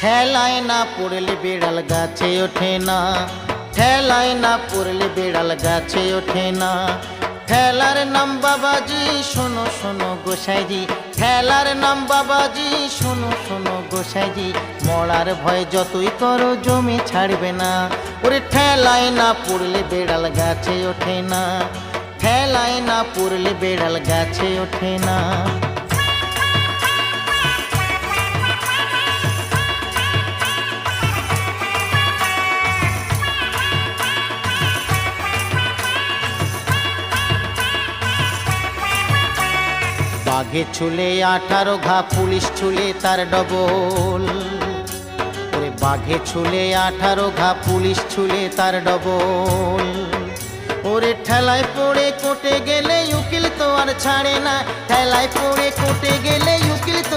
ঠেলায় না পড়লে বিড়াল গাছে ওঠে না, ঠেলায় না পড়লে বিড়াল গাছে ওঠে না। ঠেলার নাম বাবাজি শোনো শোনো গোসাইজি, ঠেলার নাম বাবাজি শোনো শোনো গোসাইজি। মরার ভয় যতই করো জমি ছাড়বে না। ওরে ঠেলায় না পড়লে বিড়াল গাছে ওঠে না, ঠেলায় না পড়লে বিড়াল গাছে ওঠে না। বাঘে ছুলে 18 ঘা, পুলিশ ছুলে তার ডবল। ওরে বাঘে ছুলে 18 ঘা, পুলিশ ছুলে তার ডবল। ওরে ঠেলায় পড়ে কোটে গেলে উকিল তো আর ছাড়ে না, ঠেলায় পড়ে কোটে গেলে উকিল তো